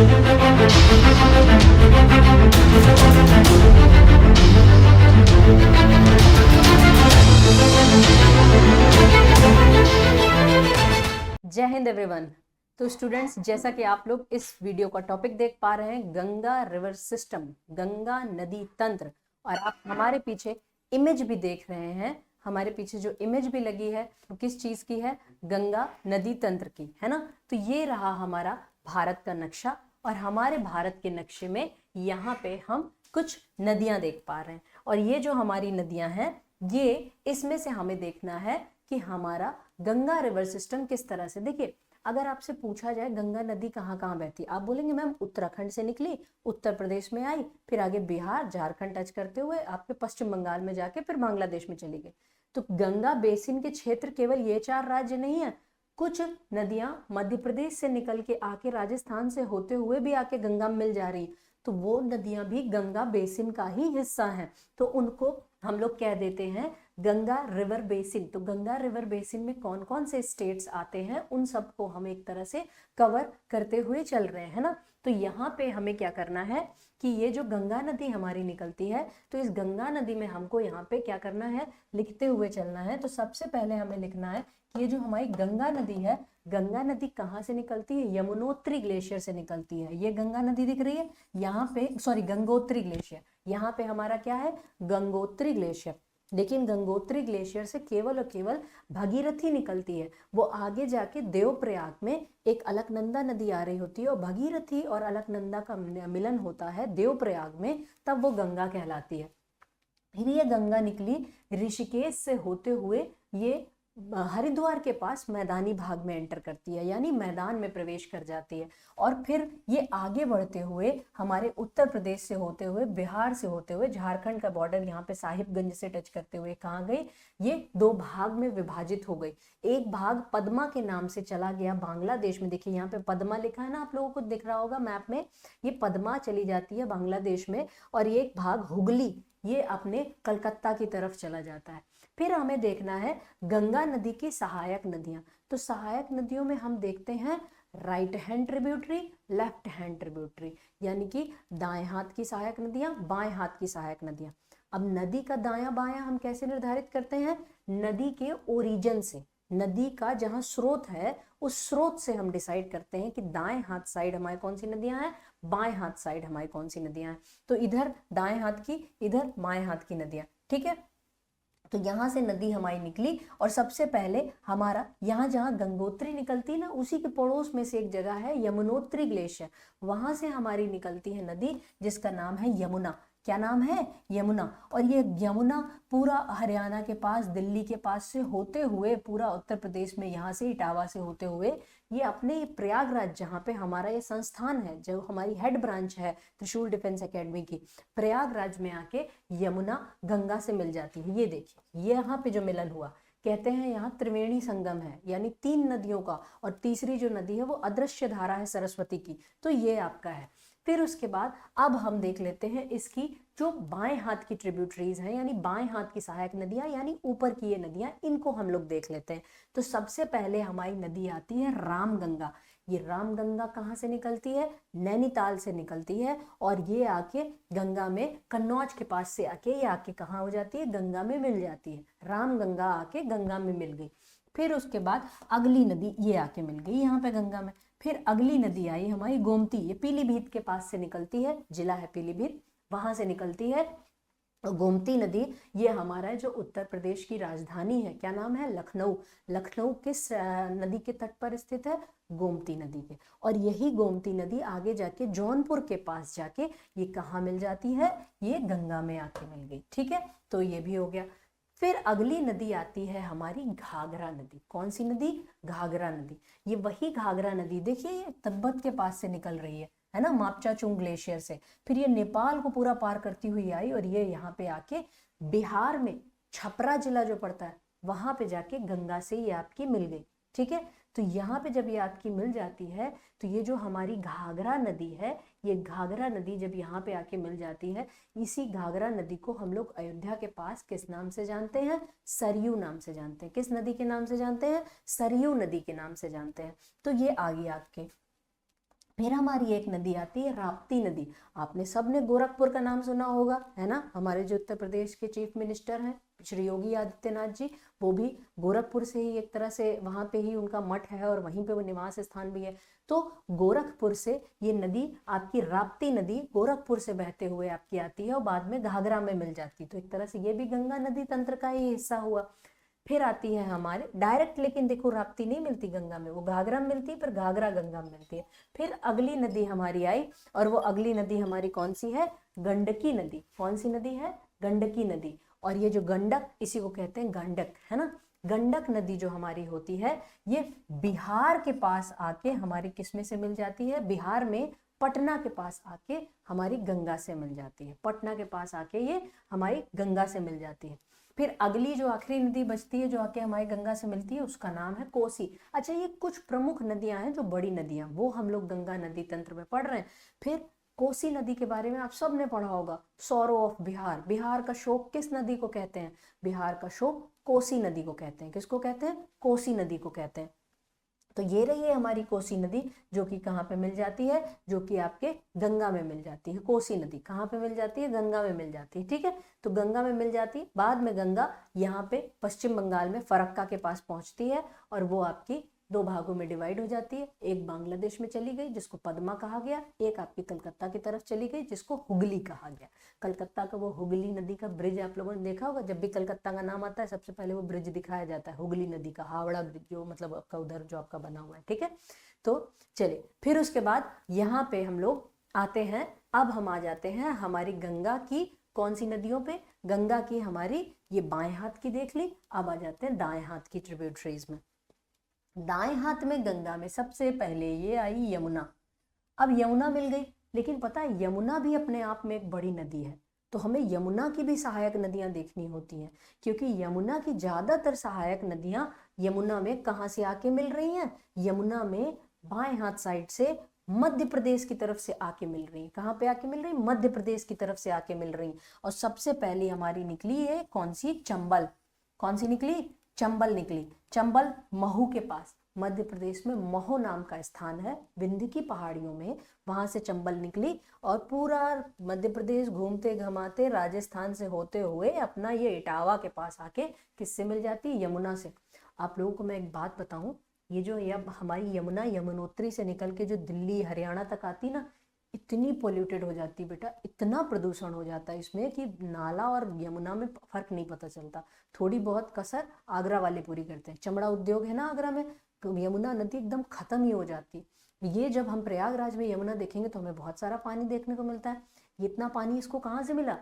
जय हिंद एवरीवन। तो स्टूडेंट्स, जैसा कि आप लोग इस वीडियो का टॉपिक देख पा रहे हैं, गंगा रिवर सिस्टम, गंगा नदी तंत्र, और आप हमारे पीछे इमेज भी देख रहे हैं। हमारे पीछे जो इमेज भी लगी है वो किस चीज की है? गंगा नदी तंत्र की, है ना। तो ये रहा हमारा भारत का नक्शा, और हमारे भारत के नक्शे में यहाँ पे हम कुछ नदियां देख पा रहे हैं, और ये जो हमारी नदियां हैं, ये इसमें से हमें देखना है कि हमारा गंगा रिवर सिस्टम किस तरह से। देखिए, अगर आपसे पूछा जाए गंगा नदी कहाँ कहाँ बहती, आप बोलेंगे मैम उत्तराखंड से निकली, उत्तर प्रदेश में आई, फिर आगे बिहार झारखंड टच करते हुए आपके पश्चिम बंगाल में जाके फिर बांग्लादेश में चली गई। तो गंगा बेसिन के क्षेत्र केवल ये 4 राज्य नहीं है, कुछ नदियां मध्य प्रदेश से निकल के आके राजस्थान से होते हुए भी आके गंगा में मिल जा रही, तो वो नदियां भी गंगा बेसिन का ही हिस्सा हैं। तो उनको हम लोग कह देते हैं गंगा रिवर बेसिन। तो गंगा रिवर बेसिन में कौन कौन से स्टेट्स आते हैं, उन सबको हम एक तरह से कवर करते हुए चल रहे हैं, है ना। तो यहाँ पे हमें क्या करना है कि ये जो गंगा नदी हमारी निकलती है, तो इस गंगा नदी में हमको यहाँ पे क्या करना है, लिखते हुए चलना है। तो सबसे पहले हमें लिखना है कि ये जो हमारी गंगा नदी है, गंगा नदी कहाँ से निकलती है? यमुनोत्री ग्लेशियर से निकलती है। ये गंगा नदी दिख रही है यहाँ पे, सॉरी गंगोत्री ग्लेशियर, यहाँ पे हमारा क्या है? गंगोत्री ग्लेशियर। लेकिन गंगोत्री ग्लेशियर से केवल और केवल भगीरथी निकलती है। वो आगे जाके देवप्रयाग में एक अलकनंदा नदी आ रही होती है, और भगीरथी और अलकनंदा का मिलन होता है देवप्रयाग में, तब वो गंगा कहलाती है। फिर ये गंगा निकली ऋषिकेश से होते हुए, ये हरिद्वार के पास मैदानी भाग में एंटर करती है, यानी मैदान में प्रवेश कर जाती है। और फिर ये आगे बढ़ते हुए हमारे उत्तर प्रदेश से होते हुए, बिहार से होते हुए, झारखंड का बॉर्डर यहाँ पे साहिबगंज से टच करते हुए कहाँ गई? ये 2 भाग में विभाजित हो गई। एक भाग पद्मा के नाम से चला गया बांग्लादेश में। देखिए यहाँ पे पद्मा लिखा है ना, आप लोगों को दिख रहा होगा मैप में, ये पद्मा चली जाती है बांग्लादेश में। और ये एक भाग हुगली, ये अपने कलकत्ता की तरफ चला जाता है। फिर हमें देखना है गंगा नदी की सहायक नदियां। तो सहायक नदियों में हम देखते हैं right hand tributary, left hand tributary, यानी कि दाएं हाथ की सहायक नदियां, बाएं हाथ की सहायक नदियां। अब नदी का दायां बायां हम कैसे निर्धारित करते हैं? नदी के ओरिजिन से, नदी का जहां स्रोत है उस स्रोत से हम डिसाइड करते हैं कि दाएं हाथ साइड हमारी कौन सी नदियां हैं, बाएं हाथ साइड हमारी कौन सी नदियां हैं। तो इधर दाएं हाथ की, इधर बाएं हाथ की नदियां, ठीक है। तो यहाँ से नदी हमारी निकली, और सबसे पहले हमारा यहाँ जहाँ गंगोत्री निकलती है ना, उसी के पड़ोस में से एक जगह है यमुनोत्री ग्लेशियर, वहां से हमारी निकलती है नदी जिसका नाम है यमुना। क्या नाम है? यमुना। और ये यमुना पूरा हरियाणा के पास, दिल्ली के पास से होते हुए, पूरा उत्तर प्रदेश में यहाँ से इटावा से होते हुए, ये अपने प्रयागराज, जहाँ पे हमारा ये संस्थान है, जो हमारी हेड ब्रांच है त्रिशूल डिफेंस एकेडमी की, प्रयागराज में आके यमुना गंगा से मिल जाती है। ये देखिए, ये यहाँ पे जो मिलन हुआ, कहते हैं यहाँ त्रिवेणी संगम है, यानी 3 नदियों का, और तीसरी जो नदी है वो अदृश्य धारा है सरस्वती की। तो ये आपका है। फिर उसके बाद अब हम देख लेते हैं इसकी जो बाएं हाथ की ट्रिब्यूटरीज हैं, यानी बाएं हाथ की सहायक नदियां, यानी ऊपर की ये नदियां, इनको हम लोग देख लेते हैं। तो सबसे पहले हमारी नदी आती है रामगंगा। ये रामगंगा कहाँ से निकलती है? नैनीताल से निकलती है, और ये आके गंगा में कन्नौज के पास से आके ये आके कहाँ हो जाती है? गंगा में मिल जाती है। रामगंगा आके गंगा में मिल गई। फिर उसके बाद अगली नदी ये आके मिल गई यहाँ पे गंगा में। फिर अगली नदी आई हमारी गोमती, ये पीलीभीत के पास से निकलती है, जिला है पीलीभीत, वहां से निकलती है गोमती नदी। ये हमारा जो उत्तर प्रदेश की राजधानी है, क्या नाम है? लखनऊ। लखनऊ किस नदी के तट पर स्थित है? गोमती नदी के। और यही गोमती नदी आगे जाके जौनपुर के पास जाके ये कहाँ मिल जाती है? ये गंगा में आके मिल गई, ठीक है। तो ये भी हो गया। फिर अगली नदी आती है हमारी घाघरा नदी। कौन सी नदी? घाघरा नदी। ये वही घाघरा नदी, देखिए ये तिब्बत के पास से निकल रही है ना, मापचाचुंग ग्लेशियर से। फिर ये नेपाल को पूरा पार करती हुई आई, और ये यहाँ पे आके बिहार में छपरा जिला जो पड़ता है वहां पे जाके गंगा से ये आपकी मिल गई, ठीक है। तो यहाँ पे जब ये आपकी मिल जाती है, तो ये जो हमारी घाघरा नदी है, ये घाघरा नदी जब यहाँ पे आके मिल जाती है, इसी घाघरा नदी को हम लोग अयोध्या के पास किस नाम से जानते हैं? सरयू नाम से जानते हैं। किस नदी के नाम से जानते हैं? सरयू नदी के नाम से जानते हैं। तो ये आ गई आपके। फिर हमारी एक नदी आती है राप्ती नदी। आपने सबने गोरखपुर का नाम सुना होगा, है ना। हमारे जो उत्तर प्रदेश के चीफ मिनिस्टर हैं श्री योगी आदित्यनाथ जी, वो भी गोरखपुर से ही, एक तरह से वहाँ पे ही उनका मठ है और वहीं पे वो निवास स्थान भी है। तो गोरखपुर से ये नदी आपकी राप्ती नदी गोरखपुर से बहते हुए आपकी आती है और बाद में घाघरा में मिल जाती है। तो एक तरह से ये भी गंगा नदी तंत्र का ही हिस्सा हुआ। फिर आती है हमारे डायरेक्ट, लेकिन देखो राप्ती नहीं मिलती गंगा में, वो घाघरा में मिलती है, फिर घाघरा गंगा में मिलती है। फिर अगली नदी हमारी आई और वो अगली नदी हमारी कौन सी है? गंडकी नदी। कौन सी नदी है? गंडकी नदी। और ये जो गंडक, इसी को कहते हैं गंडक, है ना। गंडक नदी जो हमारी होती है ये बिहार के पास आके हमारी किसमें से मिल जाती है? बिहार में पटना के पास आके हमारी गंगा से मिल जाती है। पटना के पास आके ये हमारी गंगा से मिल जाती है। फिर अगली जो आखिरी नदी बचती है जो आके हमारी गंगा से मिलती है उसका नाम है कोसी। अच्छा, ये कुछ प्रमुख नदियां हैं जो बड़ी नदियां, वो हम लोग गंगा नदी तंत्र में पढ़ रहे हैं। फिर कोसी नदी के बारे में आप सब ने पढ़ा होगा, सौरो ऑफ बिहार। बिहार का शोक किस नदी को कहते हैं? बिहार का शोक कोसी नदी को कहते हैं। किसको कहते हैं? कोसी नदी को कहते हैं। तो ये रही है हमारी कोसी नदी, जो कि कहाँ पे मिल जाती है? जो कि आपके गंगा में मिल जाती है। कोसी नदी कहाँ पे मिल जाती है? गंगा में मिल जाती है। ठीक है, तो गंगा में मिल जाती है। बाद में गंगा यहाँ पे पश्चिम बंगाल में फरक्का के पास पहुंचती है और वो आपकी दो भागों में डिवाइड हो जाती है। एक बांग्लादेश में चली गई जिसको पद्मा कहा गया, एक आपकी कलकत्ता की तरफ चली गई जिसको हुगली कहा गया। कलकत्ता का वो हुगली नदी का ब्रिज आप लोगों ने देखा होगा, जब भी कलकत्ता का नाम आता है सबसे पहले वो ब्रिज दिखाया जाता है, हुगली नदी का, हावड़ा ब्रिज, जो मतलब आपका उधर जो आपका बना हुआ है। ठीक है, तो चलिए फिर उसके बाद यहाँ पे हम लोग आते हैं। अब हम आ जाते हैं हमारी गंगा की कौन सी नदियों पे? गंगा की हमारी ये बाएं हाथ की देख ली, अब आ जाते हैं दाएं हाथ की ट्रिब्यूटरीज में। दाएं हाथ में गंगा में सबसे पहले ये आई यमुना। अब यमुना मिल गई, लेकिन पता है यमुना भी अपने आप में एक बड़ी नदी है, तो हमें यमुना की भी सहायक नदियां देखनी होती हैं, क्योंकि यमुना की ज्यादातर सहायक नदियां यमुना में कहाँ से आके मिल रही हैं? यमुना में बाएं हाथ साइड से मध्य प्रदेश की तरफ से आके मिल रही है। कहाँ पे आके मिल रही? मध्य प्रदेश की तरफ से आके मिल रही। और सबसे पहले हमारी निकली है कौन सी? चंबल। कौन सी निकली? चंबल निकली। चंबल महू के पास, मध्य प्रदेश में महू नाम का स्थान है विंध्य की पहाड़ियों में, वहां से चंबल निकली और पूरा मध्य प्रदेश घूमते घमाते राजस्थान से होते हुए अपना ये इटावा के पास आके किससे मिल जाती है? यमुना से। आप लोगों को मैं एक बात बताऊं, ये जो हमारी यमुना यमुनोत्री से निकल के जो दिल्ली हरियाणा तक आती ना, इतनी पोल्यूटेड हो जाती बेटा, इतना प्रदूषण हो जाता है इसमें कि नाला और यमुना में फर्क नहीं पता चलता। थोड़ी बहुत कसर आगरा वाले पूरी करते हैं, चमड़ा उद्योग है ना आगरा में, तो यमुना नदी एकदम खत्म ही हो जाती। ये जब हम प्रयागराज में यमुना देखेंगे तो हमें बहुत सारा पानी देखने को मिलता है। इतना पानी इसको कहाँ से मिला?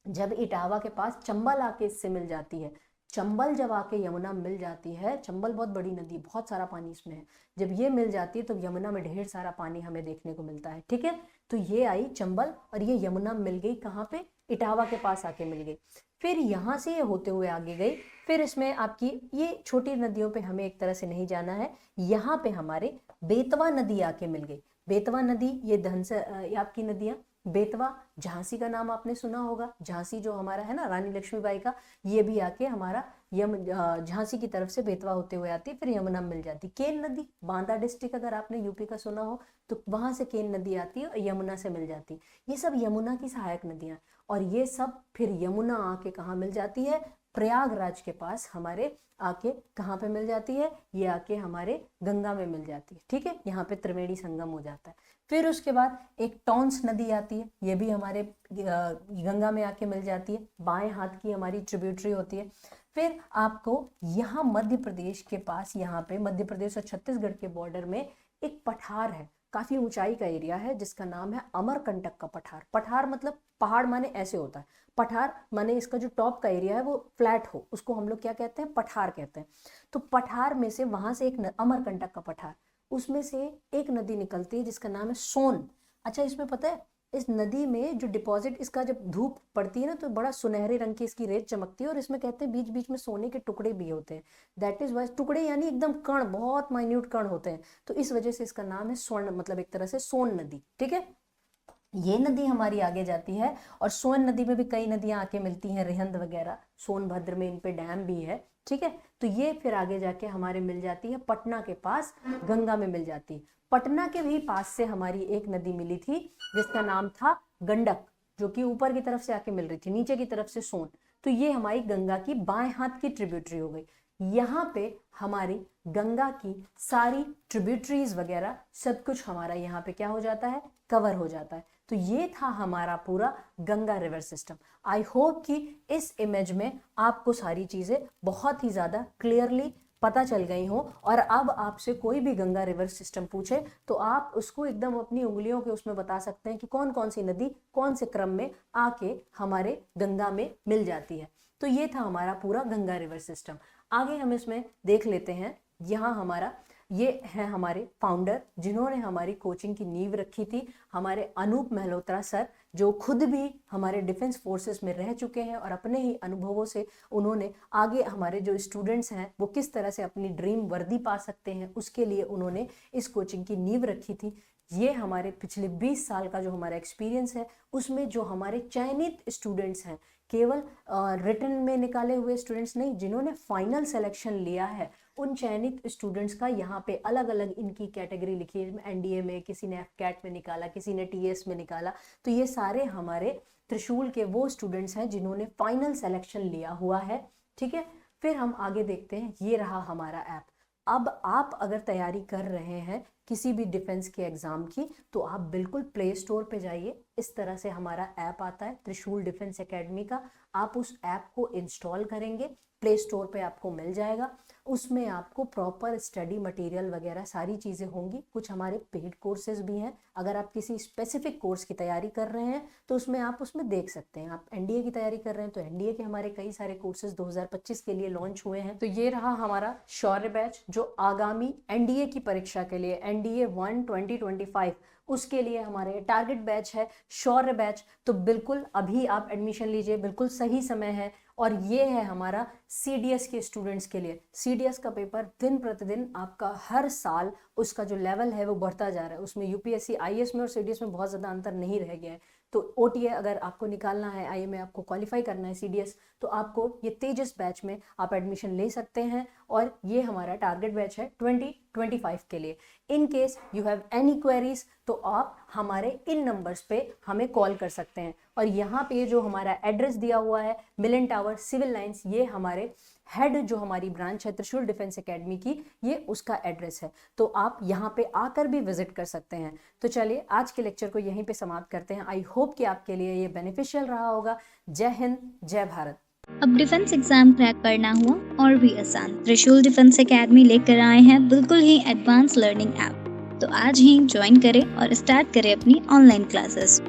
जब इटावा के पास चंबल आके इससे मिल जाती है। चंबल जब आके यमुना मिल जाती है, चंबल बहुत बड़ी नदी, बहुत सारा पानी इसमें है, जब ये मिल जाती है तो यमुना में ढेर सारा पानी हमें देखने को मिलता है। ठीक है, तो ये आई चंबल और ये यमुना मिल गई कहाँ पे? इटावा के पास आके मिल गई। फिर यहाँ से ये होते हुए आगे गई। फिर इसमें आपकी ये छोटी नदियों पे हमें एक तरह से नहीं जाना है, यहाँ पे हमारे बेतवा नदी आके मिल गई। बेतवा नदी ये आपकी नदियाँ, बेतवा, झांसी का नाम आपने सुना होगा, झांसी जो हमारा है ना रानी लक्ष्मीबाई का, ये भी आके हमारा झांसी की तरफ से बेतवा होते हुए आती, फिर यमुना मिल जाती। केन नदी, बांदा डिस्ट्रिक्ट अगर आपने यूपी का सुना हो तो वहां से केन नदी आती है और यमुना से मिल जाती। ये सब यमुना की सहायक नदियां, और ये सब फिर यमुना आके कहाँ मिल जाती है? प्रयागराज के पास हमारे आके कहाँ पे मिल जाती है? ये आके हमारे गंगा में मिल जाती है। ठीक है, यहाँ पे त्रिवेणी संगम हो जाता है। फिर उसके बाद एक टॉन्स नदी आती है, ये भी हमारे गंगा में आके मिल जाती है, बाएं हाथ की हमारी ट्रिब्यूटरी होती है। फिर आपको यहाँ मध्य प्रदेश के पास, यहाँ पे मध्य प्रदेश और छत्तीसगढ़ के बॉर्डर में एक पठार है, काफी ऊंचाई का एरिया है जिसका नाम है अमरकंटक का पठार। पठार मतलब पहाड़ माने ऐसे होता है, पठार माने इसका जो टॉप का एरिया है वो फ्लैट हो, उसको हम लोग क्या कहते हैं? पठार कहते हैं। तो पठार में से वहां से एक अमरकंटक का पठार, उसमें से एक नदी निकलती है जिसका नाम है सोन। अच्छा, इसमें पता है इस नदी में जो डिपॉजिट, इसका जब धूप पड़ती है ना तो बड़ा सुनहरे रंग की इसकी रेत चमकती है, और इसमें कहते हैं बीच बीच में सोने के टुकड़े भी होते हैं। दैट इज वाई, टुकड़े यानी एकदम कण, बहुत माइन्यूट कण होते हैं, तो इस वजह से इसका नाम है स्वर्ण, मतलब एक तरह से सोन नदी। ठीक है, ये नदी हमारी आगे जाती है, और सोन नदी में भी कई नदियां आके मिलती हैं, रिहंद वगैरह, सोनभद्र में इन पे डैम भी है। ठीक है, तो ये फिर आगे जाके हमारे मिल जाती है पटना के पास, गंगा में मिल जाती है। पटना के भी पास से हमारी एक नदी मिली थी जिसका नाम था गंडक, जो कि ऊपर की तरफ से आके मिल रही थी, नीचे की तरफ से सोन। तो ये हमारी गंगा की बाएं हाथ की ट्रिब्यूटरी हो गई। यहाँ पे हमारी गंगा की सारी ट्रिब्यूटरीज वगैरह सब कुछ हमारा यहाँ पे क्या हो जाता है, कवर हो जाता है। तो ये था हमारा पूरा Ganga river system. I hope कि इस इमेज में आपको सारी चीजें बहुत ही ज्यादा क्लियरली पता चल गई हो, और अब आपसे कोई भी गंगा रिवर सिस्टम पूछे तो आप उसको एकदम अपनी उंगलियों के उसमें बता सकते हैं कि कौन कौन सी नदी कौन से क्रम में आके हमारे गंगा में मिल जाती है। तो ये था हमारा पूरा गंगा रिवर सिस्टम। आगे हम इसमें देख लेते हैं, यहाँ हमारा ये है हमारे फाउंडर जिन्होंने हमारी कोचिंग की नींव रखी थी, हमारे अनूप मेहलोत्रा सर, जो खुद भी हमारे डिफेंस फोर्सेस में रह चुके हैं और अपने ही अनुभवों से उन्होंने आगे हमारे जो स्टूडेंट्स हैं वो किस तरह से अपनी ड्रीम वर्दी पा सकते हैं उसके लिए उन्होंने इस कोचिंग की नींव रखी थी। ये हमारे पिछले 20 साल का जो हमारा एक्सपीरियंस है उसमें जो हमारे चयनित स्टूडेंट्स हैं, केवल रिटन में निकाले हुए स्टूडेंट्स नहीं, जिन्होंने फाइनल सिलेक्शन लिया है, उन चयनित स्टूडेंट्स का यहाँ पे अलग अलग इनकी कैटेगरी लिखी है। एनडीए में किसी ने एफकैट में निकाला, किसी ने टीएस में निकाला। तो ये सारे हमारे त्रिशूल के वो स्टूडेंट्स हैं जिन्होंने फाइनल सिलेक्शन लिया हुआ है। ठीक है, फिर हम आगे देखते हैं। ये रहा हमारा ऐप। अब आप अगर तैयारी कर रहे हैं किसी भी डिफेंस के एग्जाम की तो आप बिल्कुल प्ले स्टोर पे जाइए। इस तरह से हमारा ऐप आता है त्रिशूल डिफेंस एकेडमी का। आप उस ऐप को इंस्टॉल करेंगे, प्ले स्टोर पे आपको मिल जाएगा। उसमें आपको प्रॉपर स्टडी मटेरियल वगैरह सारी चीज़ें होंगी। कुछ हमारे पेड कोर्सेज भी हैं। अगर आप किसी स्पेसिफिक कोर्स की तैयारी कर रहे हैं तो उसमें आप उसमें देख सकते हैं। आप एनडीए की तैयारी कर रहे हैं तो एनडीए के हमारे कई सारे कोर्सेज 2025 के लिए लॉन्च हुए हैं। तो ये रहा हमारा शौर्य बैच, जो आगामी एनडीए की परीक्षा के लिए एनडीए 1 2025 उसके लिए हमारे टारगेट बैच है शौर्य बैच। तो बिल्कुल अभी आप एडमिशन लीजिए, बिल्कुल सही समय है। और ये है हमारा सीडीएस के स्टूडेंट्स के लिए। सीडीएस का पेपर दिन प्रतिदिन आपका हर साल उसका जो लेवल है वो बढ़ता जा रहा है। उसमें यूपीएससी आईएएस में और सीडीएस में बहुत ज़्यादा अंतर नहीं रह गया है। तो ओटीए अगर आपको निकालना है, आईए में आपको क्वालिफाई करना है सीडीएस, तो आपको ये तेजस बैच में आप एडमिशन ले सकते हैं। और ये हमारा टारगेट बैच है 2025 के लिए। In case you have any queries तो आप हमारे इन नंबर्स पे हमें कॉल कर सकते हैं। और यहाँ पे जो हमारा एड्रेस दिया हुआ है मिलन टावर सिविल लाइंस, ये हमारे हेड जो हमारी ब्रांच है त्रिशूल डिफेंस एकेडमी की, ये उसका एड्रेस है। तो आप यहाँ पे आकर भी विजिट कर सकते हैं। तो चलिए आज के लेक्चर को यहीं पे समाप्त करते हैं। आई होप कि आपके लिए ये बेनिफिशियल रहा होगा। जय हिंद, जय भारत। अब डिफेंस एग्जाम क्रैक करना हुआ और भी आसान, त्रिशूल डिफेंस एकेडमी लेकर आए हैं बिल्कुल ही एडवांस लर्निंग ऐप। तो आज ही ज्वाइन करें और स्टार्ट करें अपनी ऑनलाइन क्लासेस।